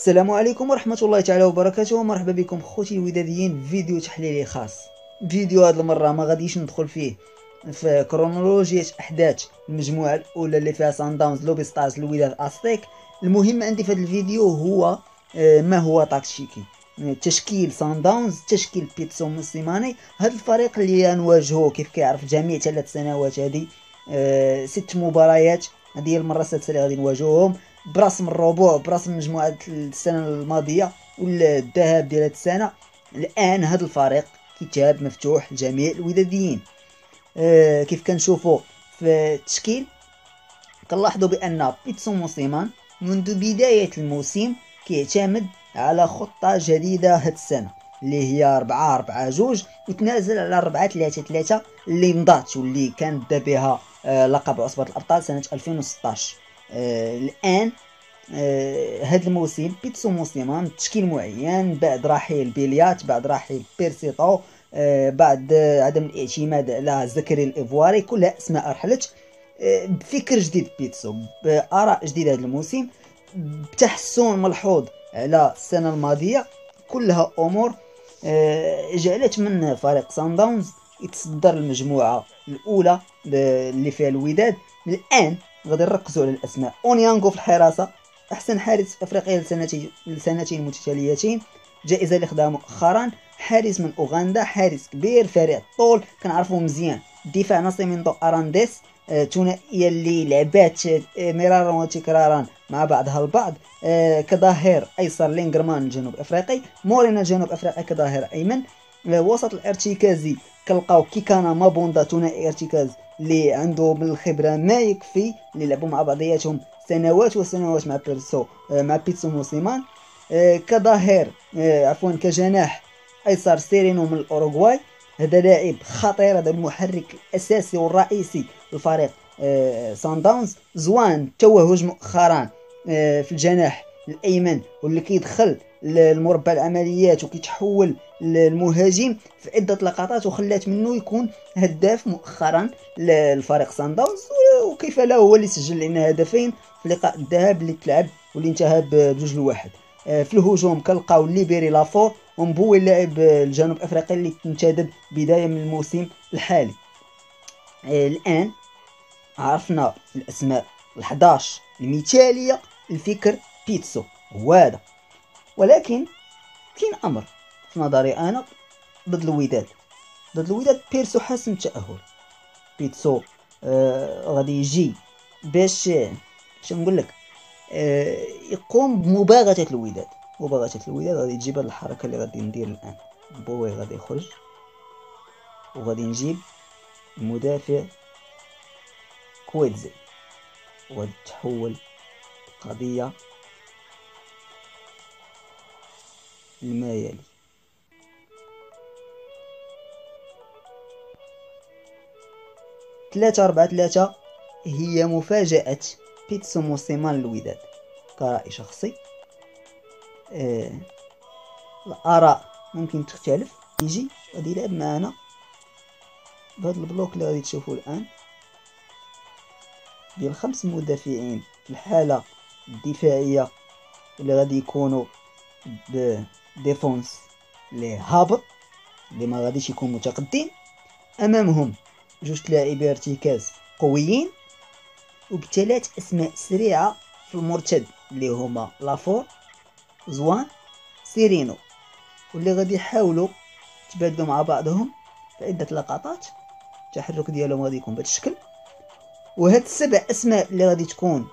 السلام عليكم ورحمة الله تعالى وبركاته، ومرحبا بكم خوتي الوداديين في فيديو تحليلي خاص. فيديو هذه المرة ما غاديش ندخل فيه في كرونولوجية أحداث المجموعة الأولى اللي فيها سان داونز، لوبي ستارز، الوداد، أستيك. المهم عندي في هذا الفيديو هو ما هو تاكتيكي تشكيل سان داونز، تشكيل بيتسو موسيماني. هذا الفريق اللي نواجهه كيف كيعرف جميع 3 سنوات هذه 6 مباريات، هذه هي المرة السادسة اللي غادي نواجههم برسم الربوع، برسم مجموعة السنة الماضية والذهاب ديال هاد السنة. الآن هذا الفريق كتاب مفتوح لجميع الوداديين. كيف كنشوفوا في التشكيل كنلاحظوا بأن بيتسو موسيمان منذ بداية الموسم كيعتمد على خطة جديدة هاد السنة اللي هي 4-4-2، وتنازل على 4-3-3 اللي نضات واللي كان دا بها لقب عصبة الأبطال سنة 2016. الآن هذا الموسم بيتسو موسيمان تشكيل معين بعد رحيل بيليات، بعد رحيل بيرسيطو، بعد عدم الاعتماد على زكري الإيفواري، كلها أسماء رحلت. بفكر جديد بيتسو، بآراء جديدة هذا الموسم، بتحسن ملحوظ على السنة الماضية. كلها أمور جعلت من فريق سان داونز يتصدر المجموعة الأولى اللي فيها الوداد. الآن غادي نركزوا على الأسماء. أونيانغو في الحراسة، أحسن حارس في أفريقيا لسنتين متتاليتين، جائزة اللي خداها مؤخرا. حارس من أوغندا، حارس كبير فريع الطول كنعرفوه مزيان. دفاع ناسيمينتو أرانديس، ثنائية اللي لعبات مرارا وتكرارا مع بعضها البعض. كظهير أيسر لينغرمان الجنوب أفريقي، مورينا الجنوب أفريقي كظهير أيمن. وسط الارتكازي كنلقاو كيكانا مابوندا، ثنائي ارتكاز اللي عنده من الخبرة ما يكفي، اللي لعبوا مع بعضياتهم سنوات وسنوات مع بيتسو موسيمان. كظهير عفوا كجناح ايسر سيرينو من الاوروغواي، هذا لاعب خطير، هذا المحرك الاساسي والرئيسي للفريق سان داونز. زوان توهج مؤخرا في الجناح الايمن، واللي كيدخل المربع العمليات وكيتحول للمهاجم في عده لقطات، وخلات منه يكون هداف مؤخرا للفريق سان داونز. وكيف لا هو اللي سجل لنا هدفين في لقاء الذهاب اللي تلعب واللي انتهى ب2-1. في الهجوم كنلقاو ليبيري لافور ومبوي اللاعب الجنوب افريقي اللي تنتدب بدايه من الموسم الحالي. الان عرفنا الاسماء ال11 المثاليه لفكر بيتسو هو هذا، ولكن كاين امر في نظري انا ضد الوداد. بيرسو حاسم التاهل. بيتسو غادي يجي باش نقول لك يقوم بمباغتة الوداد. غادي تجيب هاد الحركه اللي غادي ندير الان. بوي غادي يخرج وغادي نجيب المدافع كويتزي، وغادي تحول القضيه لما يلي. 3-4-3 هي مفاجأة بيتسو موسيمان للوداد كرأي شخصي. الآراء ممكن تختلف. يجي غادي يلعب معنا بهذا البلوك اللي غادي تشوفوه الآن ديال 5 مدافعين في الحالة الدفاعية اللي غادي يكونوا بديفونس اللي هابط، اللي ما غاديش يكون متقدم. أمامهم 2 لاعبي ارتكاز قويين، وب3 أسماء سريعة في المرتد اللي هما لافور، زوان، سيرينو، واللي غادي يحاولوا يتبادلوا مع بعضهم في عدة لقطات. التحرك ديالهم غادي يكون بهذا الشكل. وهاد 7 أسماء اللي غادي تكون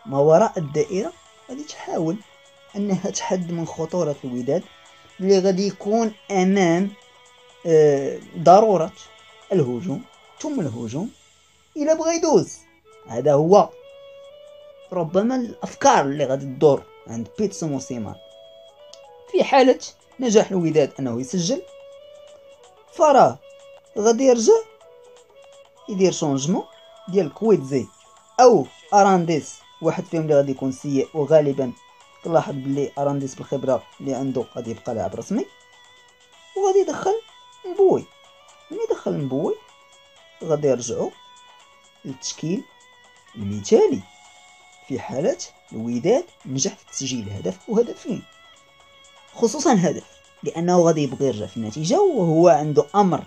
ما وراء الدائرة غادي تحاول أنها تحد من خطورة الوداد اللي غادي يكون أمام ضرورة الهجوم ثم الهجوم إلى بغى يدوز. هذا هو ربما الأفكار اللي غادي تدور عند بيتسو موسيمان. في حالة نجاح الوداد أنه يسجل، فراه غادي يرجع يدير شونجمون ديال كويتزي أو أرانديس، واحد فيهم اللي غادي يكون سيء، وغالبا كنلاحظ بلي أرانديس بالخبرة اللي عنده غادي يبقى لاعب رسمي، وغادي يدخل مبوي. ملي يدخل مبوي غادي يرجعوا للتشكيل المثالي في حالة الوداد نجح في تسجيل هدف وهدفين، خصوصا هدف لأنه غادي يبغي يرجع في النتيجة وهو عنده أمر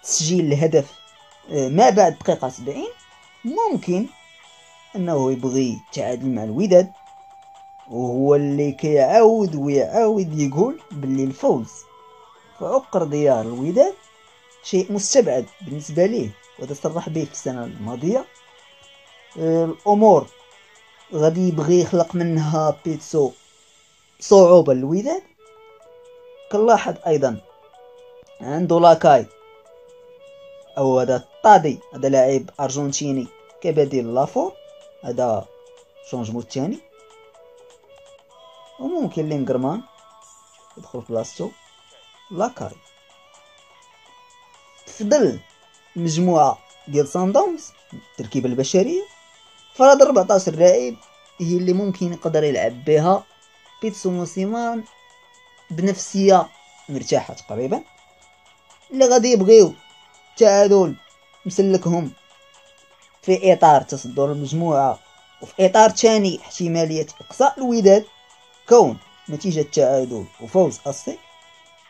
تسجيل الهدف ما بعد دقيقة 70. ممكن أنه يبغي يتعادل مع الوداد، وهو اللي كيعاود ويعاود يقول باللي الفوز في عقر ديار الوداد شيء مستبعد بالنسبة ليه، وهذا صرح به في السنة الماضية. الأمور غادي يبغي يخلق منها بيتسو صعوبة للوداد. كنلاحظ أيضا عنده لاكاي أو هذا طادي، هذا لاعب أرجنتيني كبديل لافور، هذا شونجمو الثاني. وممكن لينغرمان يدخل في بلاصتو لاكاي. تفضل المجموعة ديال سانداونز التركيبة البشرية فراد 14 لاعب هي اللي ممكن يقدر يلعب بها بيتسو موسيمان بنفسية مرتاحة تقريبا، اللي غادي يبغيو تعادل مسلكهم في اطار تصدر المجموعة، وفي اطار ثاني احتمالية اقصاء الوداد كون نتيجة تعادل وفوز الصيف.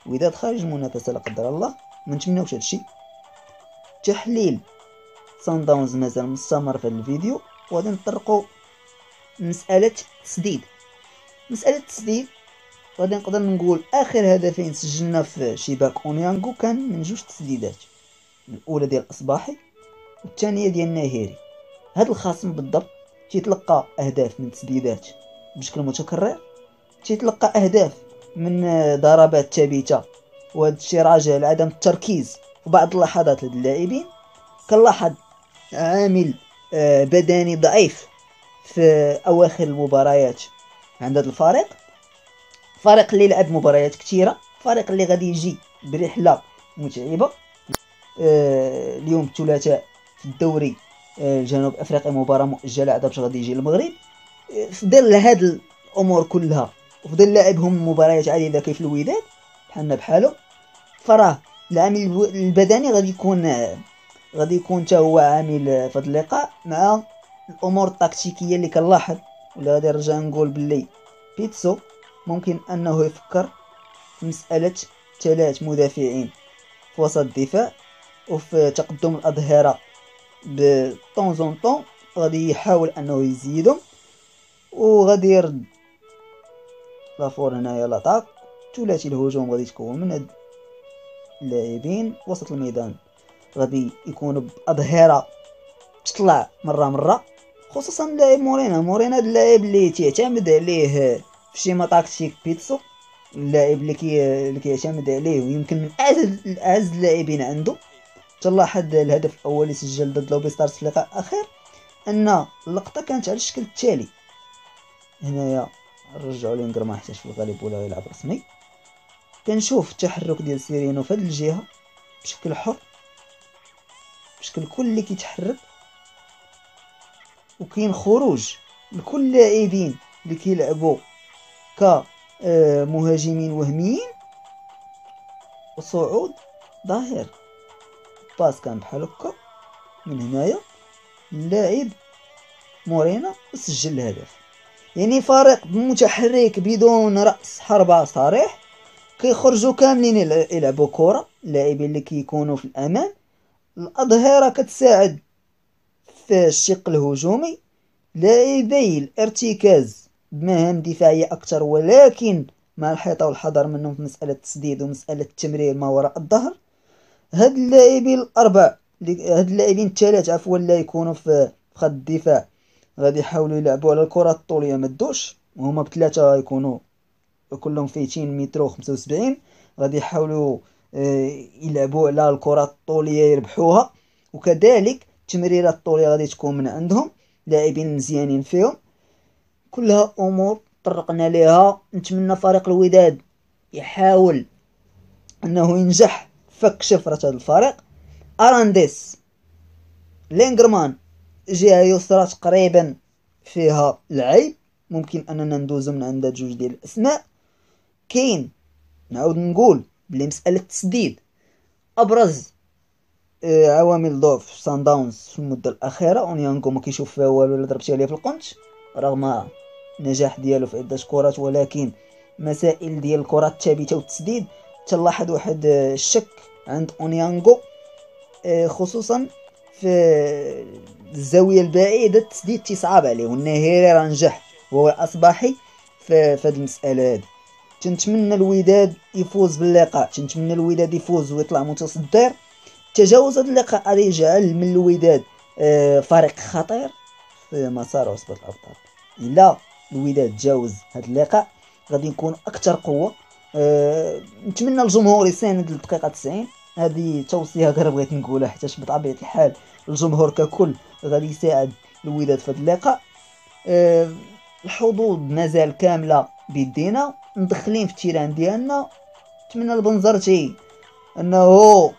الوداد خارج المنافسة لا قدر الله، ما نتمناوش هادشي. تحليل سانداونز مازال مستمر في الفيديو، وغادي نطرقوا مسألة التسديد. مسألة التسديد غادي نقدر نقول اخر هدفين سجلنا في شباك اونيانغو كان من جوج تسديدات، الاولى ديال الاصباحي والثانيه ديال الناهيري. هذا الخصم بالضبط تيتلقى اهداف من تسديدات بشكل متكرر، تيتلقى اهداف من ضربات ثابته، وهذا الشيء راجع لعدم التركيز في بعض اللحظات لهاد اللاعبين. كنلاحظ عامل بدني ضعيف في اواخر المباريات عند هذا الفريق اللي لعب مباريات كثيره، فريق اللي غادي يجي برحله متعبه. اليوم الثلاثاء في الدوري جنوب افريقيا مباراه مؤجله عاد باش غادي يجي المغرب. في ظل هاد الامور كلها وفي ظل لعبهم مباريات عديده كيف الوداد بحالنا بحالو، فراه العامل البدني غادي يكون حتى هو عامل في هذا اللقاء، مع الامور التكتيكيه اللي كنلاحظ. ولا غادي نرجع نقول باللي بيتسو ممكن انه يفكر في مساله 3 مدافعين في وسط الدفاع وفي تقدم الاظهره بطون طون، غادي يحاول انه يزيدهم وغادي يرد لافور هنايا لاطاك. ثلاثي الهجوم غادي تكون من هاد اللاعبين. وسط الميدان غادي يكونوا باظهره تطلع مره خصوصا اللاعب مورينا هاد اللاعب اللي تعتمد عليه في شيما تاكتيك بيتسو، اللاعب اللي كيعتمد عليه ويمكن من اعز اللاعبين عنده. تلاحظ الهدف الاول اللي سجل ضد لوبي ستارز في اللقاء الاخير ان اللقطه كانت على الشكل التالي. هنايا نرجعوا لينغرمان حتى في الغالب ولا يلعب رسمي. كنشوف التحرك ديال سيرينو في هذه الجهه بشكل حر، بشكل كلي كيتحرك، وكاين خروج لكل اللاعبين اللي كيلعبوا كمهاجمين وهميين، وصعود ظاهر. باس كان بحال هكا من هنايا اللاعب مورينا وسجل الهدف. يعني فريق متحرك بدون راس حربة صريح، كيخرجوا كاملين يلعبوا كره. اللاعبين اللي كيكونوا في الامام، الاظهره كتساعد في الشق الهجومي، لاعبي الارتكاز بمهام دفاعيه اكثر، ولكن مع الحيطه والحذر منهم في مساله التسديد ومساله التمرير ما وراء الظهر. هاد اللاعبين الثلاث عفوا اللي يكونوا في خط الدفاع غادي يحاولوا يلعبوا على الكره الطوليه ما تدوش، وهما بثلاثه يكونوا كلهم فايتين متر و75. غادي يحاولوا يلعبوا على الكره الطوليه يربحوها، وكذلك التمريرات الطوليه غادي تكون من عندهم، لاعبين مزيانين فيهم. كلها امور طرقنا ليها. نتمنى فريق الوداد يحاول انه ينجح فك شفرة هذا الفريق. ارانديس لينغرمان جهة يسرى تقريبا فيها العيب، ممكن اننا ندوزو من عند جوج ديال الاسماء. كاين نعاود نقول بلي مسألة التسديد ابرز عوامل ضعف سان داونز في المده الاخيره. اونيانغو ما كيشوف فيها والو، الا ضربتي عليه في القنت رغم النجاح ديالو في عدة كرات، ولكن مسائل ديال الكرات الثابتة والتسديد تلاحظ واحد الشك عند اونيانغو، خصوصا في الزاوية البعيدة التسديد تصعب عليه، والنهيري راه نجح وهو اصبحي في هذه المسألة هذه. تنتمنى الوداد يفوز باللقاء، تنتمنى الوداد يفوز ويطلع متصدر. تجاوز هذا اللقاء غادي يجعل من الوداد فريق خطير في مسار عصبة الأبطال. إلا الوداد تجاوز هذا اللقاء غادي يكون أكثر قوة. نتمنى الجمهور يساند للدقيقة 90. هذه توصية غير بغيت نقولها، حيت بطبيعة الحال الجمهور ككل غادي يساعد الوداد في هذا اللقاء. الحظوظ مازال كاملة بيدينا، مدخلين في التيران ديالنا. نتمنى البنزرتي انه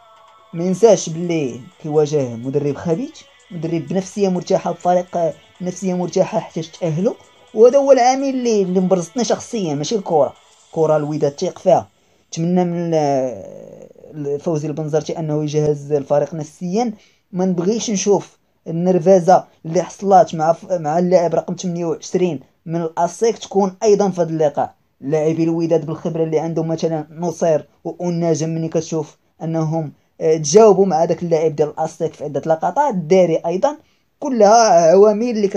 ما ينساش باللي كيواجه مدرب خبيث، مدرب بنفسيه مرتاحه، بفريق نفسيه مرتاحه حتى تاهلوا. وهذا هو العامل اللي مبرزتنا شخصيا، ماشي الكره الوداد تيق فيها. نتمنى من فوزي البنزرتي انه يجهز الفريق نفسيا. ما نبغيش نشوف النرفازه اللي حصلات مع اللاعب رقم 28 من الاسيك تكون ايضا في هذا اللقاء. لاعبي الوداد بالخبره اللي عندهم مثلا نصير ونجم، ملي كتشوف انهم تجاوبوا مع داك اللاعب ديال الاسيك في عده لقطات، الداري ايضا، كلها عوامل اللي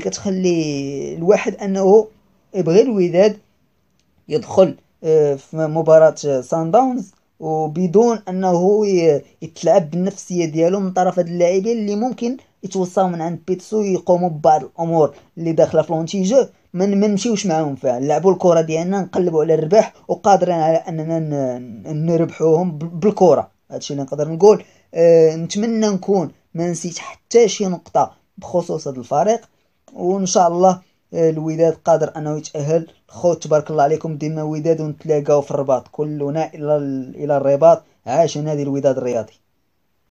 كتخلي الواحد انه يبغي الوداد يدخل في مباراة سان داونز وبدون انه يتلعب بالنفسيه ديالو من طرف هاد اللاعبين اللي ممكن يتوصاو من عند بيتسو يقوموا ببعض الامور اللي داخله في لونتيجو. ما نمشيوش معاهم فيها، نلعبوا الكره ديالنا، نقلبوا على الرباح، وقادرين على اننا نربحوهم بالكره. هادشي اللي نقدر نقول. نتمنى نكون ما نسيت حتى شي نقطه بخصوص هذا الفريق، وان شاء الله الوداد قادر انه يتاهل. خوت تبارك الله عليكم، ديما وداد ونتلاقاو في الرباط، كلنا الى الرباط. عاش نادي الوداد الرياضي.